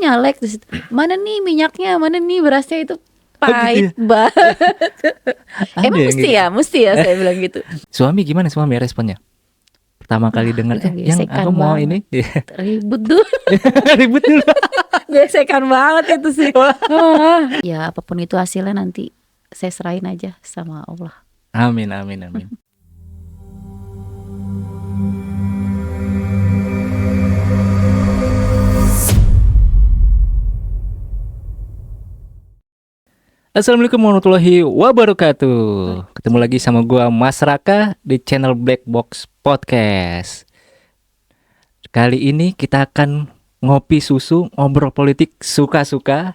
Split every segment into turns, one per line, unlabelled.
nyalek terus mana nih minyaknya, mana nih berasnya, itu pahit banget. Emang mesti ya saya bilang gitu.
Suami gimana responnya? Pertama kali dengar yang aku mau
banget.
ini
Ribut dulu.
ribut dulu.
Gesekan banget itu sih. Ya apapun itu hasilnya nanti saya serahin aja sama Allah.
Amin. Assalamualaikum warahmatullahi wabarakatuh. Ketemu lagi sama gua Mas Raka di channel Black Box Podcast. Kali ini kita akan ngopi susu, ngobrol politik suka-suka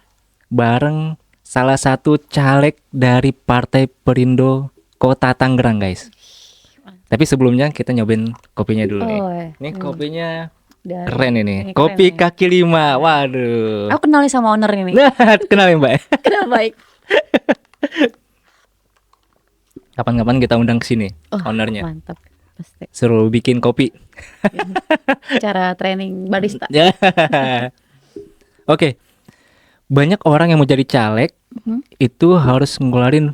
bareng salah satu caleg dari Partai Perindo Kota Tangerang, guys. Tapi sebelumnya kita nyobain kopinya dulu nih. Ini kopinya keren ini. Kopi kaki lima. Waduh.
Aku kenalin sama owner ini.
Nah, kenalin Mbak.
Kenal baik.
Kapan-kapan kita undang ke sini ownernya.
Mantap. Pasti.
Suruh bikin kopi.
Cara training barista.
Oke. Banyak orang yang mau jadi caleg itu harus ngeluarin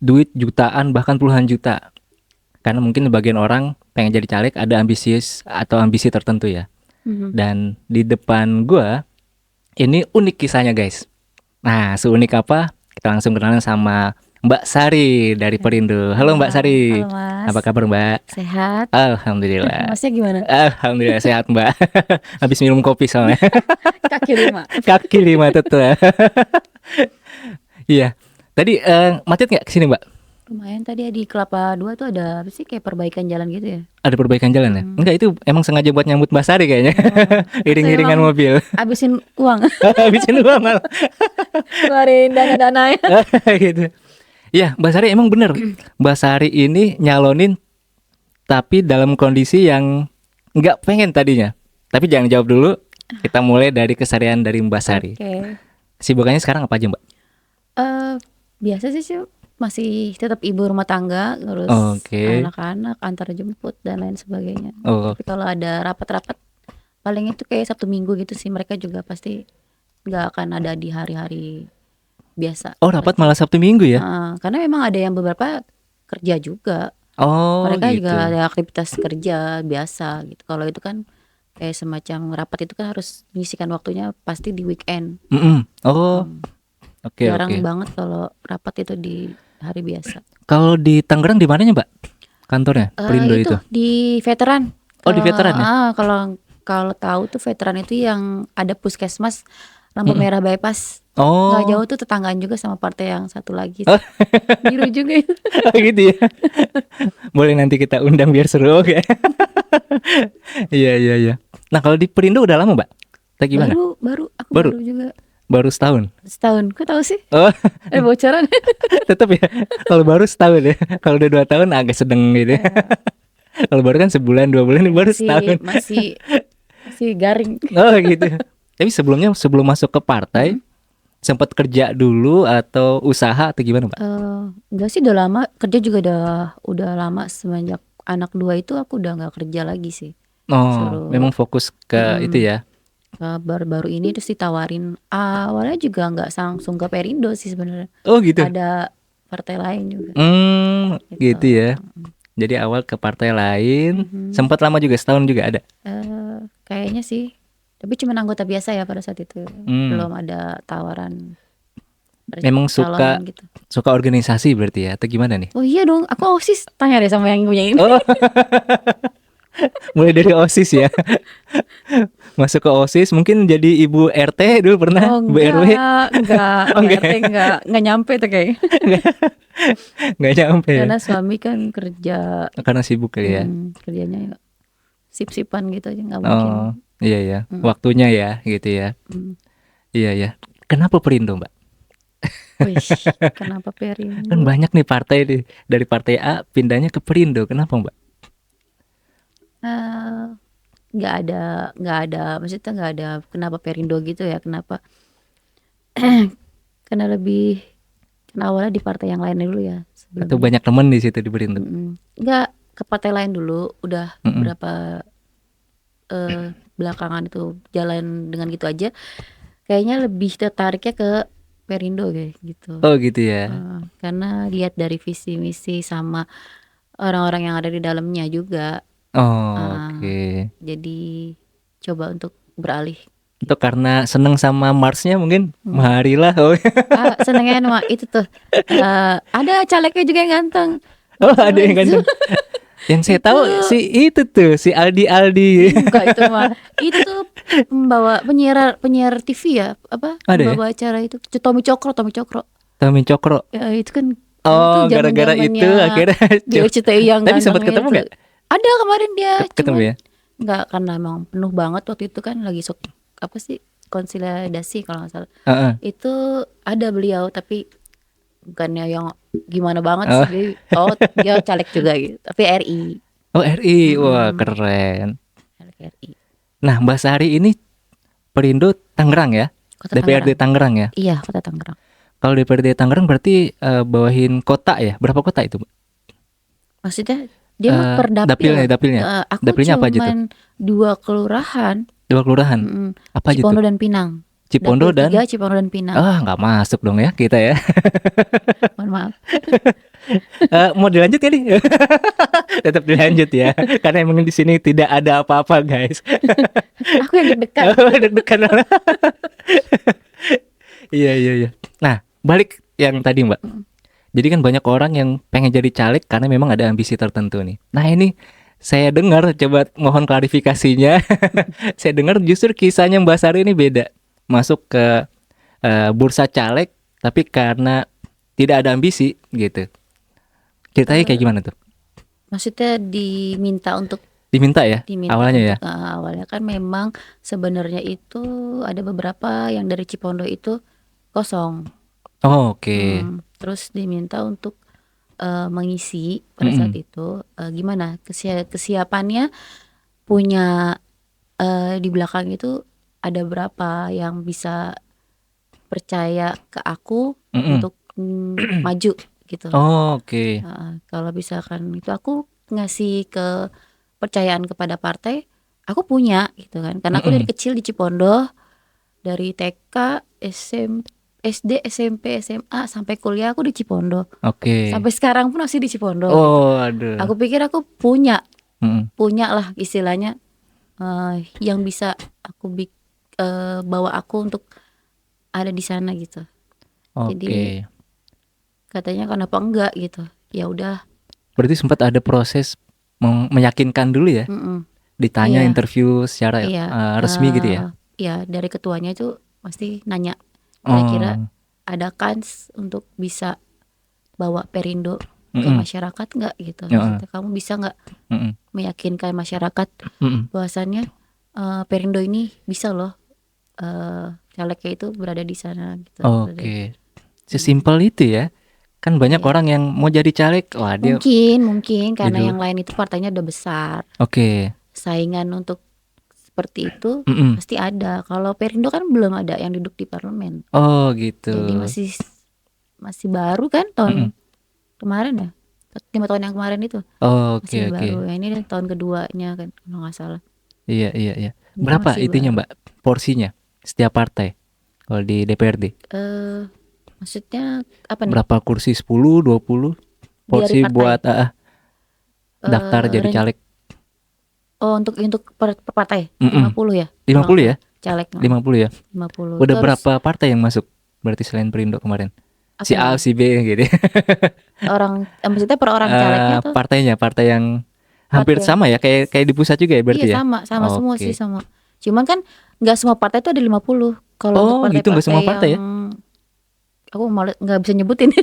duit jutaan bahkan puluhan juta. Karena mungkin bagian orang pengen jadi caleg ada ambisius atau ambisi tertentu ya. Dan di depan gua ini unik kisahnya, guys. Nah, seunik apa? Kita langsung kenalan sama Mbak Sari dari Perindo. Halo Mbak Sari.
Halo Mas.
Apa kabar Mbak?
Sehat.
Alhamdulillah.
Masnya gimana?
Alhamdulillah sehat Mbak. Habis minum kopi soalnya.
Kaki lima.
Kaki lima tetua. Iya. Tadi macet nggak kesini Mbak?
Lumayan tadi di Kelapa 2 tuh ada apa sih kayak perbaikan jalan gitu ya?
Ada perbaikan jalan ya? Enggak, itu emang sengaja buat nyambut Mbak Sari kayaknya. Iring-iringan mobil.
Habisin uang.
Habisin uang malah.
Keluarin dana-dananya.
Gitu. Ya, Mbak Sari emang bener. Mbak Sari ini nyalonin tapi dalam kondisi yang nggak pengen tadinya. Tapi jangan jawab dulu. Kita mulai dari keseharian dari Mbak Sari. Sibukannya sekarang apa aja Mbak?
Biasa sih masih tetap ibu rumah tangga, terus anak-anak antar jemput dan lain sebagainya. Tapi kalau ada rapat-rapat paling itu kayak Sabtu Minggu gitu sih, mereka juga pasti nggak akan ada di hari-hari biasa.
Rapat malah Sabtu Minggu ya?
Karena memang ada yang beberapa kerja juga. Mereka gitu. Juga ada aktivitas kerja biasa gitu. Kalau itu kan kayak semacam rapat itu kan harus mengisikan waktunya pasti di weekend. Jarang banget kalau rapat itu di hari biasa. Kalau
di Tangerang di mananya Mbak kantornya Perindo itu?
Di veteran.
Di veteran ya?
Kalau tahu tuh veteran itu yang ada puskesmas lampu merah bypass. Nggak jauh tuh, tetanggaan juga sama partai yang satu lagi. Biru juga.
Gitu ya. Boleh nanti kita undang biar seru. Oke. Iya. Nah kalau di Perindo udah lama Mbak? Atau gimana? Baru juga. Baru setahun. Kok tahu sih?
Bocoran.
Tetap ya. Kalau baru setahun ya. Kalau udah 2 tahun agak sedeng gitu. Kalau baru kan sebulan 2 bulan baru setahun.
Masih garing.
Gitu. Tapi sebelum masuk ke partai sempat kerja dulu atau usaha atau gimana Mbak?
Enggak sih, udah lama kerja juga udah lama. Semenjak anak 2 itu aku udah nggak kerja lagi sih.
Memang fokus ke itu ya.
Baru-baru ini terus ditawarin, awalnya juga nggak langsung ke Perindo sih sebenarnya.
Gitu.
Ada partai lain juga.
Gitu ya. Jadi awal ke partai lain, sempat lama juga, setahun juga ada.
Kayaknya sih. Tapi cuma anggota biasa ya pada saat itu. Belum ada tawaran.
Memang suka gitu. Suka organisasi berarti ya atau gimana nih?
Oh iya dong, aku OSIS. Tanya deh sama yang punya ini.
Mulai dari OSIS ya. Masuk ke OSIS, mungkin jadi ibu RT dulu pernah? Bu RW?
Enggak. RT enggak nyampe tuh kayak.
Enggak nyampe.
Karena suami kan kerja.
Karena sibuk kali ya.
Kerjanya ya sip-sipan gitu aja, nggak mungkin.
Iya. Waktunya ya gitu ya. Iya. Kenapa Perindo Mbak?
Kenapa Perindo?
Kan banyak nih partai dari partai A pindahnya ke Perindo. Kenapa Mbak?
Nggak ada maksudnya nggak ada kenapa Perindo gitu ya, kenapa. Karena awalnya di partai yang lain dulu ya sebelumnya.
Atau banyak teman di situ di Perindo?
Nggak, ke partai lain dulu udah beberapa belakangan itu jalan dengan gitu aja. kayaknya lebih tertariknya ke Perindo kayak gitu.
Oh gitu ya.
Karena lihat dari visi misi sama orang-orang yang ada di dalamnya juga.
Oke.
Jadi coba untuk beralih.
Itu karena seneng sama Marsnya mungkin Maharilah. Oh.
Senengnya sama itu tuh. Ada calegnya juga yang ganteng.
Oh ada yang ganteng. Yang saya tahu si itu tuh si Aldi.
Enggak itu mah. Itu tuh penyiar TV ya, apa? Membawa acara itu. Tommy Cokro. Ya, itu kan
Oh, gara-gara itu akhirnya
di RCTI yang
tapi sempat ketemu nggak?
Ada kemarin dia.
Ketemu ya?
Enggak, karena emang penuh banget waktu itu kan lagi apa sih? Konsolidasi kalau nggak salah. Itu ada beliau tapi bukannya yang gimana banget sih. Dia caleg juga gitu. Tapi RI.
Oh RI, wah keren.
RI.
Nah Mbak Sari ini Perindo Tangerang ya?
Kota
DPRD Tangerang ya?
Iya, Kota Tangerang.
Kalau DPRD Tangerang berarti bawahin kota ya? Berapa kota itu?
Maksudnya dia mah per dapil.
Dapilnya.
Aku
Dapilnya apa aja tuh?
2 kelurahan.
2 kelurahan. Apa aja tuh?
Cipondo dan Pinang.
Cipondo dan
Pinang.
nggak masuk dong ya kita ya.
Mohon maaf.
Mau dilanjut ya nih? Tetap dilanjut ya, karena emang di sini tidak ada apa-apa guys.
Aku yang deg-degan.
Deg-degan. Iya. Nah balik yang tadi Mbak. Jadi kan banyak orang yang pengen jadi caleg karena memang ada ambisi tertentu nih. Nah ini saya dengar, coba mohon klarifikasinya. Saya dengar justru kisahnya Mbak Sari ini beda. Masuk ke bursa caleg tapi karena tidak ada ambisi gitu. Ceritanya kayak gimana tuh?
Maksudnya diminta
ya awalnya ya?
Awalnya kan memang sebenarnya itu ada beberapa yang dari Cipondo itu kosong.
Oh, oke.
Terus diminta untuk mengisi pada saat itu. Gimana kesiapannya punya di belakang itu ada berapa yang bisa percaya ke aku untuk maju gitu.
Oh, oke.
Kalau misalkan itu aku ngasih kepercayaan kepada partai, aku punya gitu kan. Karena aku dari kecil di Cipondo, dari TK, SD, SMP, SMA sampai kuliah aku di Cipondo.
Oke.
Sampai sekarang pun masih di Cipondo.
Oh, aduh.
Aku pikir aku punya lah istilahnya yang bisa aku bawa aku untuk ada di sana gitu. Jadi katanya kenapa enggak gitu. Ya udah.
Berarti sempat ada proses meyakinkan dulu ya? Ditanya interview secara resmi gitu ya?
Iya, dari ketuanya itu pasti nanya kira-kira ada kans untuk bisa bawa Perindo ke masyarakat nggak gitu. Maksudnya kamu bisa nggak meyakinkan masyarakat bahwasannya Perindo ini bisa loh calegnya itu berada di sana gitu.
Oke. Sesimpel itu ya. Kan banyak orang yang mau jadi caleg, wah dia
mungkin karena yang lain itu partainya udah besar.
Oke.
Saingan untuk seperti itu pasti ada. Kalau Perindo kan belum ada yang duduk di parlemen.
Oh gitu.
Jadi masih baru kan tahun kemarin ya. 5 tahun yang kemarin itu. Masih baru. Ya, ini tahun keduanya kan kalau nggak salah.
Iya. Berapa itunya Mbak porsinya setiap partai kalau di DPRD?
Maksudnya apa nih?
Berapa kursi? 10, 20 porsi buat daftar jadi caleg?
Oh, untuk per partai 50 ya?
50 ya?
Caleg.
50 ya?
50.
Udah terus, berapa partai yang masuk? Berarti selain Perindo kemarin? Si A, si B gitu.
Maksudnya per orang calegnya tuh?
Partainya, partai yang hampir sama ya, kayak di pusat juga ya berarti ya?
Iya, sama semua sih sama. Cuman kan nggak semua partai itu ada 50. Kalau untuk partai
gitu nggak semua partai ya?
Aku malah nggak bisa nyebutin.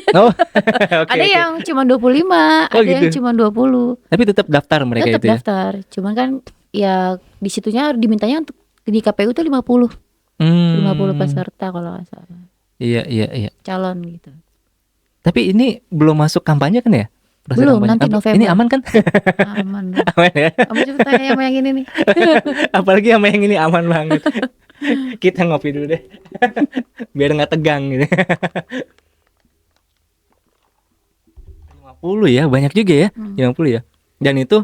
Ada yang cuma 25, ada
gitu.
yang cuma 20.
Tapi tetap daftar mereka
tetap
itu ya?
Tetap daftar. Cuman kan ya di situnya dimintanya untuk di KPU tuh 50. 50 peserta kalau nggak salah.
Iya.
Calon gitu.
Tapi ini belum masuk kampanye kan ya?
Belum, nanti November.
Ini aman kan?
Aman.
Aman ya?
Kamu coba tanya sama yang ini nih.
Apalagi sama yang ini aman banget. Kita ngopi dulu deh. Biar gak tegang gitu. 50 ya, banyak juga ya. 50 ya. Dan itu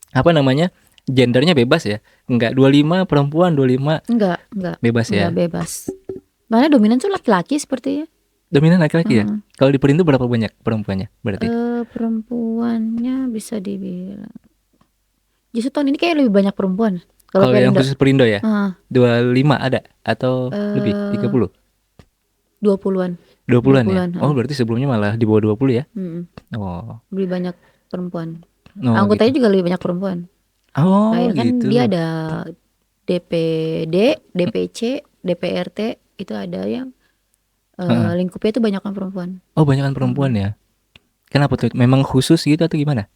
apa namanya? Gendernya bebas ya? Enggak 25 perempuan, 25
Enggak.
Bebas ya?
Enggak bebas. Mana dominan tuh laki-laki sepertinya.
Dominan laki-laki ya? Kalau di Perindo berapa banyak perempuannya berarti?
Perempuannya bisa dibilang justru tahun ini kayak lebih banyak perempuan. Kalau
Kalau yang
Perindo
khusus Perindo ya? 25 ada atau lebih? 30?
20-an.
20-an ya? Oh, berarti sebelumnya malah di bawah 20 ya?
Oh. Lebih banyak perempuan.
gitu.
Anggotanya juga lebih banyak perempuan.
Oh,
kayak kan
gitu.
dia ada DPD, DPC, DPRT, itu ada yang lingkupnya itu banyakan perempuan.
Oh, banyakan perempuan ya? Kenapa tuh? Memang khusus gitu atau gimana?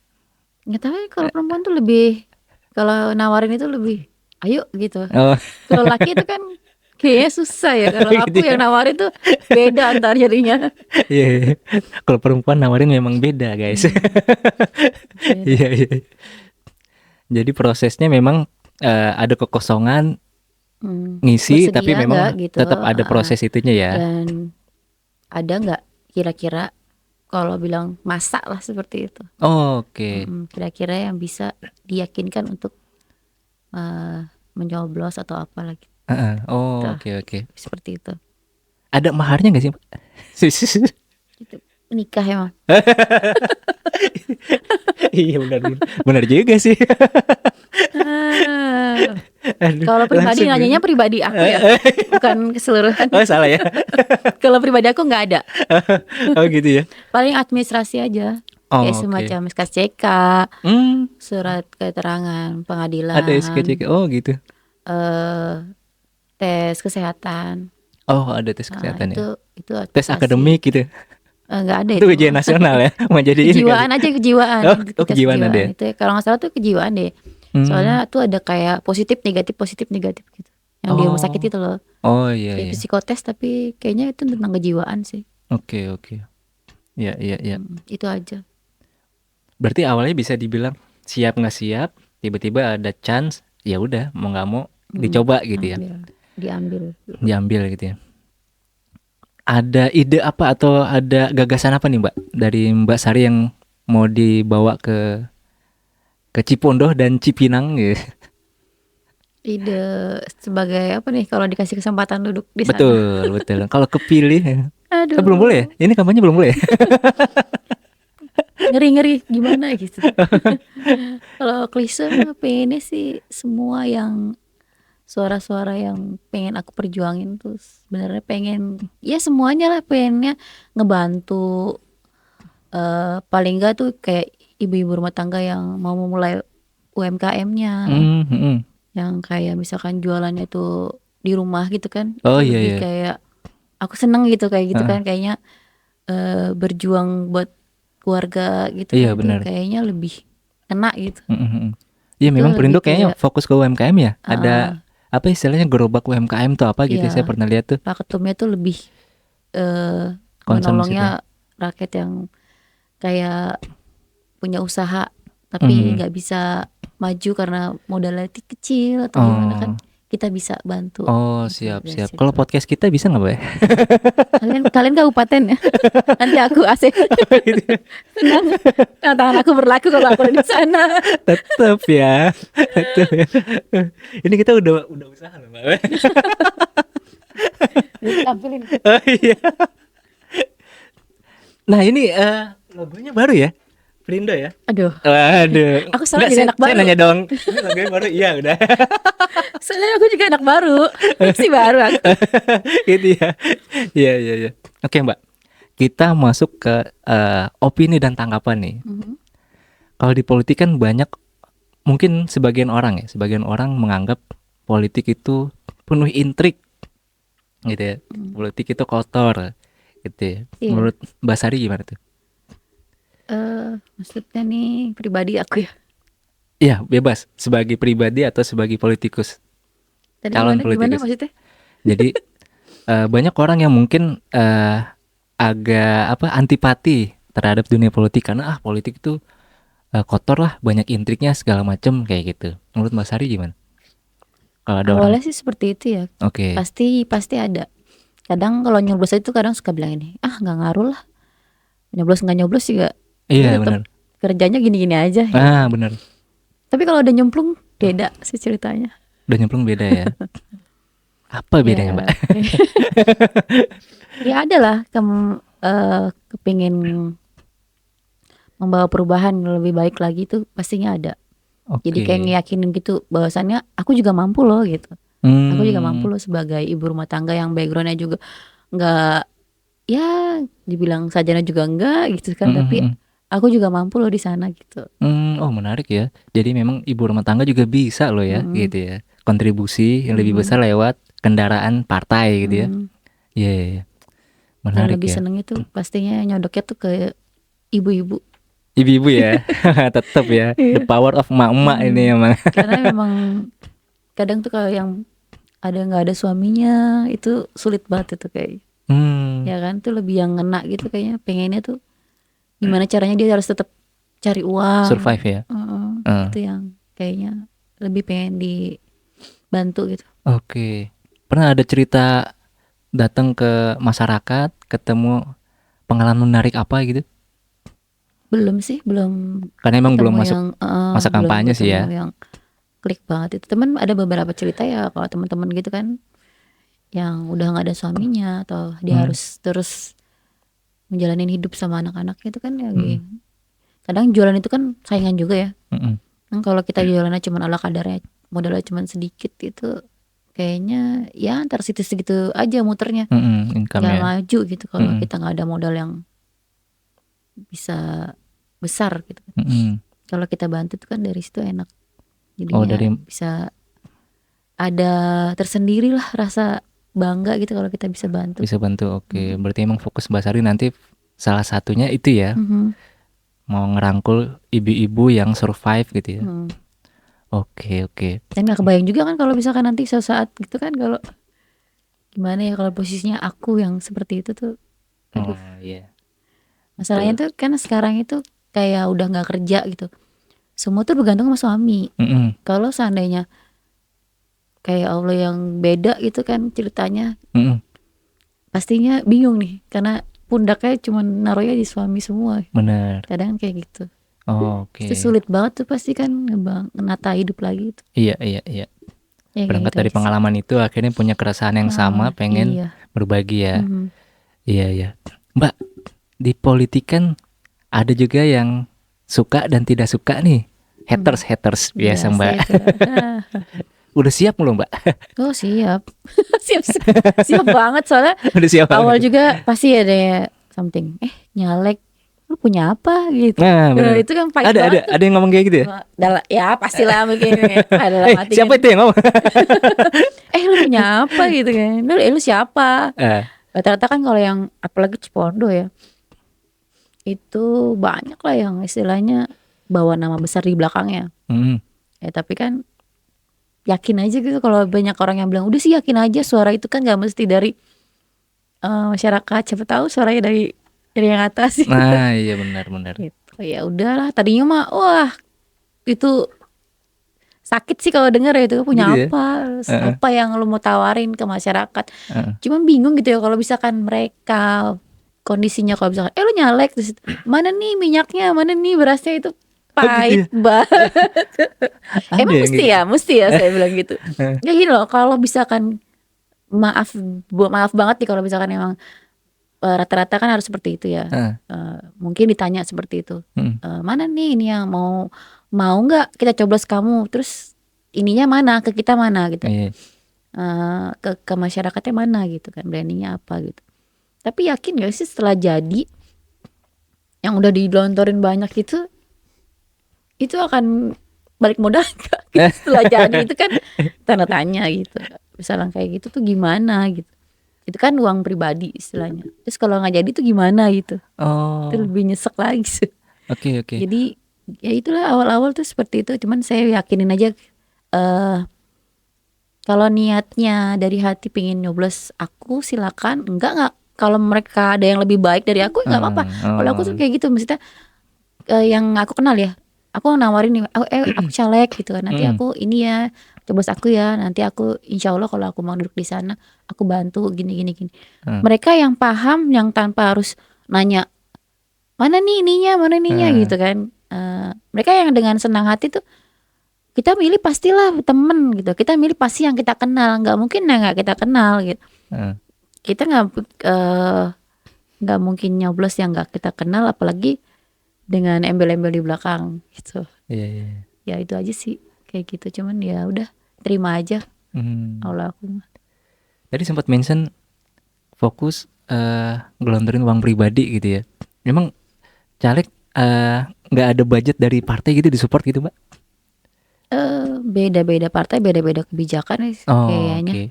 Nggak tahu ya, kalau perempuan tuh lebih, kalau nawarin itu lebih ayo gitu.
Oh.
Kalau laki itu kan kayaknya susah ya. Kalau aku yang nawarin tuh beda antar jadinya.
Iya. Kalau perempuan nawarin memang beda, guys. Iya, iya. Jadi prosesnya memang ada kekosongan ngisi, tapi memang gitu, tetap ada proses itunya ya.
Dan ada nggak kira-kira kalau bilang masak lah seperti itu.
Oke.
Kira-kira yang bisa diyakinkan untuk menyoblos atau apa lagi.
Oke.
Seperti itu.
Ada maharnya nggak sih, Pak?
Gitu. Nikah emang.
Iya, benar juga sih.
Kalau pribadi nanyanya pribadi aku ya, bukan keseluruhan.
Oh, salah ya.
Kalau pribadi aku nggak ada.
Oh, gitu ya.
Paling administrasi aja. Kayak semacam SKCK, surat keterangan pengadilan.
Ada SKCK. Oh, gitu.
Tes kesehatan.
Oh, ada tes kesehatan ya.
Itu
tes akademik gitu.
Enggak ada
itu ujian nasional ya. Mau jadi
kejiwaan aja, kejiwaan.
Oh, kejiwaan ada ya.
Itu kalau nggak salah tuh kejiwaan deh. Soalnya tuh ada kayak positif negatif gitu. Yang di rumah sakit itu loh.
Oh iya.
Kayak psikotes tapi kayaknya itu tentang kejiwaan sih.
Oke. Iya.
Itu aja.
Berarti awalnya bisa dibilang siap nggak siap, tiba-tiba ada chance, ya udah mau nggak mau dicoba gitu ya. Diambil gitu ya. Ada ide apa atau ada gagasan apa nih, Mbak, dari Mbak Sari yang mau dibawa ke Cipondoh dan Cipinang gitu?
Ide sebagai apa nih kalau dikasih kesempatan duduk di sana?
Betul. Kalau kepilih,
aduh.
Belum boleh ya? Ini kampanye belum boleh ya?
Ngeri gimana gitu. Kalau klise mah pengennya sih semua yang suara-suara yang pengen aku perjuangin tuh sebenarnya pengen ya semuanya lah, pengennya ngebantu paling enggak tuh kayak ibu-ibu rumah tangga yang mau memulai UMKM-nya, yang kayak misalkan jualannya tuh di rumah gitu kan.
Oh
lebih
iya.
Kayak aku seneng gitu kayak gitu kan, kayaknya berjuang buat keluarga gitu
iya,
kan,
benar.
Kayaknya lebih kena gitu.
Iya, memang Perindo kayaknya fokus ke UMKM ya. Ada apa istilahnya gerobak UMKM tuh apa gitu ya, saya pernah lihat tuh.
Pak Ketumnya tuh lebih menolongnya rakyat yang kayak punya usaha tapi nggak bisa maju karena modalnya kecil atau gimana kan, kita bisa bantu.
Oh, siap. Kalau podcast kita bisa nggak, Mbak?
Kalian kabupaten ya? Nanti aku asik. Senang. Tantangan aku berlaku kalau aku di sana.
Tetap ya. Ini kita udah usaha loh, Mbak.
Tampilin.
Oh iya. Nah, ini logonya baru ya? Perindo ya?
Aduh. Aku salah jadi anak baru.
Saya nanya dong. Ini logonya baru? Iya, udah.
Soalnya aku juga anak baru. Masih baru aku.
Gitu ya. Iya. Oke, Mbak. Kita masuk ke opini dan tanggapan nih. Kalau di politik kan banyak, mungkin sebagian orang menganggap politik itu penuh intrik gitu ya. Politik itu kotor gitu ya. Iya. Menurut Mbak Sari gimana tuh?
Maksudnya nih pribadi aku ya?
Iya, bebas. Sebagai pribadi atau sebagai politikus.
Tadi calon politikus. Gimana maksudnya?
Jadi banyak orang yang mungkin agak antipati terhadap dunia politik karena politik itu kotor lah, banyak intriknya segala macam kayak gitu. Menurut Mbak Sari gimana? Kalau ada
awalnya sih seperti itu ya.
Oke.
Pasti ada. Kadang kalau nyoblos itu kadang suka bilang ini, nggak ngaruh lah. Nyoblos nggak nyoblos juga.
Iya, benar.
Kerjanya gini-gini aja.
Benar.
Tapi kalau udah nyemplung beda sih ceritanya.
Udah nyemplung beda ya. Apa bedanya, Mbak?
Ya ada lah kepingin membawa perubahan lebih baik lagi tuh pastinya ada. Jadi kayak ngeyakinin gitu bahwasannya aku juga mampu loh gitu. Aku juga mampu loh sebagai ibu rumah tangga yang backgroundnya juga nggak, ya dibilang sarjana juga enggak gitu kan, tapi aku juga mampu loh di sana gitu.
Oh menarik ya. Jadi memang ibu rumah tangga juga bisa loh ya, gitu ya. Kontribusi yang lebih besar lewat kendaraan partai gitu ya. Iya, yeah.
Dan
Menarik
lebih
ya.
senengnya tuh pastinya nyodoknya tuh ke ibu-ibu.
Ibu-ibu ya, tetap ya. The power of emak-emak ini emang.
Karena memang kadang tuh kalau yang nggak ada suaminya itu sulit banget itu kayak. Ya kan tuh lebih yang ngena gitu kayaknya, pengennya tuh gimana caranya dia harus tetap cari uang.
Survive ya.
Itu yang kayaknya lebih pengen dibantu gitu.
Oke. Pernah ada cerita datang ke masyarakat, ketemu pengalaman menarik apa gitu?
Belum sih, belum.
Karena emang belum
Ketemu
masuk
yang
masa
belum
kampanye sih
ketemu
ya.
yang klik banget itu. Temen ada beberapa cerita ya kalau teman-teman gitu kan yang udah nggak ada suaminya atau dia harus terus menjalani hidup sama anak-anaknya itu kan lagi. Kadang jualan itu kan saingan juga ya. Kan kalau kita jualannya cuma ala kadarnya, modalnya cuma sedikit itu kayaknya ya antar situ segitu aja muternya.
Income
Nggak
ya.
maju gitu kalau kita nggak ada modal yang bisa besar gitu. Kalau kita bantu tuh kan dari situ enak. Jadinya bisa ada tersendiri lah rasa bangga gitu kalau kita bisa bantu.
Bisa bantu, oke. Berarti emang fokus Mbak Sari nanti salah satunya itu ya. Mau ngerangkul ibu-ibu yang survive gitu ya. Oke.
Dan gak kebayang juga kan kalau misalkan nanti suatu saat gitu kan, kalau gimana ya kalau posisinya aku yang seperti itu tuh. Aduh.
Iya.
Masalahnya tuh kan sekarang itu kayak udah gak kerja gitu. Semua tuh bergantung sama suami. Kalau seandainya kayak Allah yang beda gitu kan ceritanya, pastinya bingung nih karena pundaknya cuma naruhnya di suami semua.
Benar.
Kadang kayak gitu.
Oke.
Itu sulit banget tuh pasti kan menata hidup lagi itu.
Iya.
Ya,
berangkat
gitu
dari pengalaman itu akhirnya punya keresahan yang sama, pengen berbagi ya. Iya. Mbak, di politik kan ada juga yang suka dan tidak suka nih. Haters biasa Mbak. Udah siap belum Mbak?
Oh siap. siap banget soalnya.
Udah siap
awal
banget.
juga pasti ada something. Nyalek, lu punya apa gitu.
Nah,
itu kan pahit banget.
Ada yang ngomong kayak gitu ya?
Ya pastilah mungkin.
Siapa
kan.
itu yang ngomong?
Lu punya apa gitu kan? Lu siapa? Rata-rata kan kalau yang apalagi Cipondo ya, itu banyak lah yang istilahnya bawa nama besar di belakangnya. Tapi kan yakin aja gitu kalau banyak orang yang bilang udah sih yakin aja, suara itu kan nggak mesti dari masyarakat, siapa tahu suaranya dari yang atas.
Nah iya benar.
Gitu. Ya udahlah, tadinya mah wah itu sakit sih kalau denger ya, itu punya
gitu
apa ya? Apa yang lu mau tawarin ke masyarakat. Cuman bingung gitu ya kalau misalkan mereka kondisinya, kalau misalkan lu nyalek terus mana nih minyaknya, mana nih berasnya, itu pahit banget. Emang mesti ya saya bilang gitu. Ya gini loh, kalau misalkan maaf banget nih kalau misalkan emang rata-rata kan harus seperti itu ya. Mungkin ditanya seperti itu. Mana nih ini yang mau nggak kita coblos kamu, terus ininya mana, ke kita mana gitu. Ke masyarakatnya mana gitu kan, brandingnya apa gitu. Tapi yakin gak sih setelah jadi yang udah dilontorin banyak itu akan balik modal gak? Setelah jadi itu kan tanda tanya gitu. Misalnya kayak gitu tuh gimana gitu. Itu kan uang pribadi istilahnya. Terus kalau nggak jadi tuh gimana gitu. Itu lebih nyesek lagi sih.
Oke.
Jadi ya itulah awal-awal tuh seperti itu. Cuman saya yakinin aja kalau niatnya dari hati pengen nyoblos aku, silakan. Enggak. Kalau mereka ada yang lebih baik dari aku nggak apa-apa. Kalau aku tuh kayak gitu, maksudnya yang aku kenal ya, aku nawarin nih, aku caleg gitu kan, nanti aku ini ya, coblos aku ya, nanti aku insya Allah kalau aku mau duduk di sana aku bantu gini. Mereka yang paham, yang tanpa harus nanya mana nih ininya gitu kan, mereka yang dengan senang hati tuh kita milih pastilah temen gitu. Kita milih pasti yang kita kenal. Nggak mungkin yang nggak kita kenal gitu. Kita nggak mungkin nyoblos yang nggak kita kenal, apalagi dengan embel-embel di belakang gitu. Ya itu aja sih kayak gitu. Cuman ya udah terima aja. Allah aku.
Tadi sempat mention fokus gelontorin uang pribadi gitu ya. Memang caleg nggak ada budget dari partai gitu disupport gitu Mbak?
Beda-beda partai, beda-beda kebijakan kayaknya. Okay.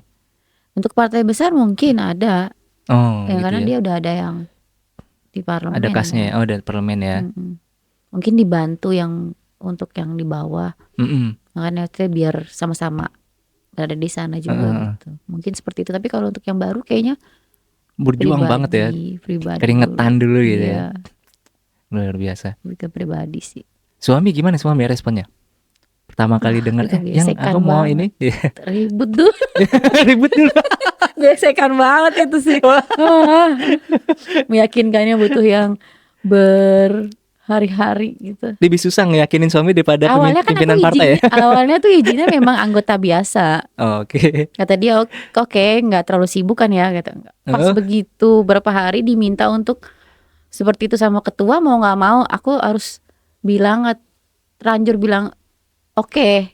Untuk partai besar mungkin ada.
Gitu
karena
ya?
Dia udah ada yang di parlemen.
Ada kasnya, ada parlemen ya.
Mungkin dibantu yang untuk yang di bawah. Makanya itu biar sama-sama berada di sana juga gitu. Mungkin seperti itu. Tapi kalau untuk yang baru kayaknya
berjuang
pribadi,
banget ya. Keringetan dulu gitu ya. Luar biasa.
Lebih ke pribadi sih.
Suami gimana responnya? Pertama kali dengar yang aku mau
banget.
Ini
ribut dulu.
Ribut dulu.
Gesekan banget itu sih. Meyakinkannya butuh yang berhari-hari gitu.
Lebih susah ngeyakinin suami daripada pimpinan partai ya?
Awalnya tuh izinnya memang anggota biasa.
Oke.
Kata dia oke, nggak terlalu sibuk kan ya gitu. Pas begitu berapa hari diminta untuk seperti itu sama ketua, mau nggak mau aku harus bilang, terlanjur bilang oke.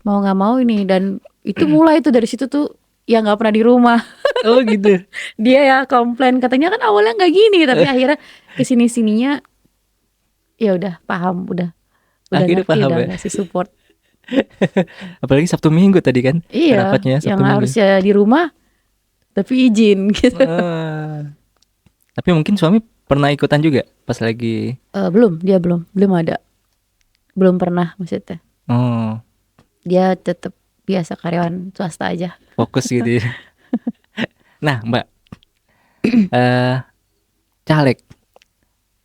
Mau nggak mau ini. Dan itu mulai tuh dari situ tuh ya nggak pernah di rumah.
Oh gitu.
Dia ya komplain, katanya kan awalnya nggak gini, tapi akhirnya kesini-sininya ya udah paham, udah ngerti,
paham,
udah ngasih support.
Apalagi Sabtu Minggu tadi kan?
Iya,
rapatnya Sabtu
yang
Minggu.
Harusnya di rumah tapi izin gitu.
Tapi mungkin suami pernah ikutan juga pas lagi?
Dia belum ada, belum pernah maksudnya. Dia tetap biasa karyawan swasta aja.
Fokus gitu ya. Nah Mbak, caleg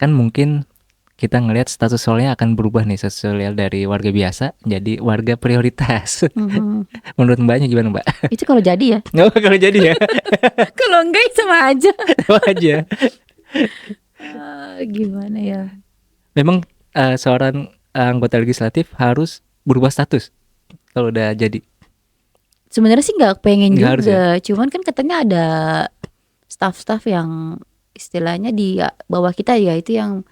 kan mungkin kita ngelihat status sosialnya akan berubah nih, sosial dari warga biasa jadi warga prioritas. Menurut Mbaknya gimana Mbak?
Itu kalau jadi ya.
Kalau jadi ya.
Kalau enggak sama aja.
Sama aja.
Gimana ya?
Memang seorang anggota legislatif harus berubah status kalau udah jadi.
Sebenarnya sih nggak pengen
Nggak
juga, cuman kan katanya ada staff-staff yang istilahnya di bawah kita ya, itu yang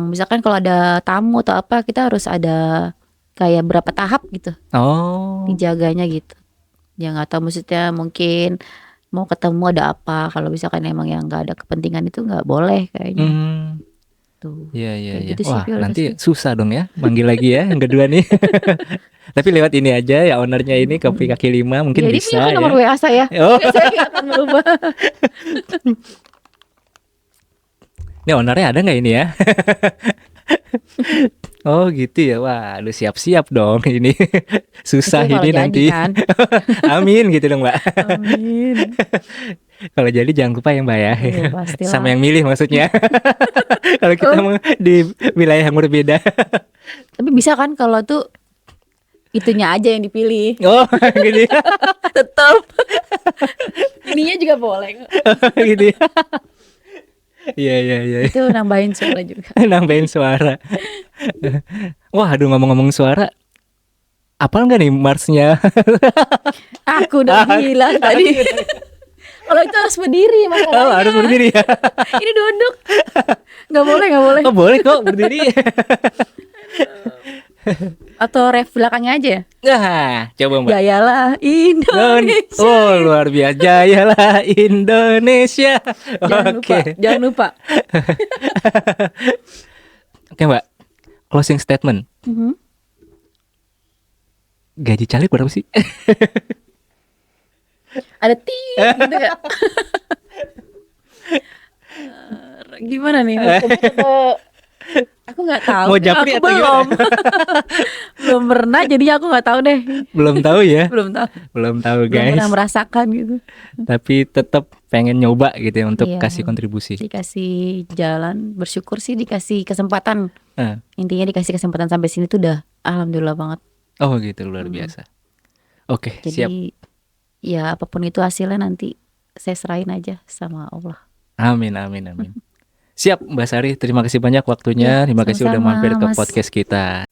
misalkan kalau ada tamu atau apa kita harus ada kayak berapa tahap gitu. Dijaganya gitu. Ya nggak tahu, maksudnya mungkin mau ketemu ada apa, kalau misalkan emang yang nggak ada kepentingan itu nggak boleh kayaknya. Tuh.
Iya.
Gitu
Wah,
sih,
nanti susah dong ya manggil lagi ya yang kedua nih. Tapi lewat ini aja ya, ownernya ini Kopi Kaki Lima mungkin
jadi
bisa ya.
nomor WA saya. Saya nggak akan merubah.
Ini ownernya ada nggak ini ya? Oh gitu ya. Wah, lu siap-siap dong ini. Susah itu ini nanti. Kan? Amin gitu dong Mbak.
Amin.
Kalau jadi jangan lupa ya Mbak ya. Sama yang milih maksudnya. Kalau kita di wilayah yang berbeda.
Tapi bisa kan kalau tuh itunya aja yang dipilih.
Gitu ya.
Tetap. Ininya juga boleh.
Gitu ya. Iya.
Itu nambahin suara juga.
Nambahin suara. Wah, aduh ngomong-ngomong suara. Apal nggak nih marsnya?
Aku udah bilang tadi. Kalau itu harus berdiri masalahnya.
Harus berdiri ya.
Ini duduk. Nggak boleh.
Boleh kok berdiri.
Atau ref belakangnya aja ya?
Nah, coba Mbak.
Jayalah Indonesia.
Luar biasa. Jayalah Indonesia.
Jangan lupa.
Oke Mbak, closing statement. Gaji caleg berapa sih?
Ada gitu ya. Gimana nih? Aku nggak tahu.
Mau japri atau
belum? Belum pernah, jadi aku nggak tahu deh.
Belum tahu ya?
Belum tahu
guys.
Belum pernah merasakan gitu.
Tapi tetap pengen nyoba gitu ya untuk kasih kontribusi.
Dikasih jalan, bersyukur sih dikasih kesempatan. Intinya dikasih kesempatan sampai sini tuh udah alhamdulillah banget. Oh
gitu, luar biasa. Oke,
jadi, siap. Ya apapun itu hasilnya nanti saya serahin aja sama Allah.
Amin. Siap Mbak Sari, terima kasih banyak waktunya. Terima kasih udah mampir ke podcast kita.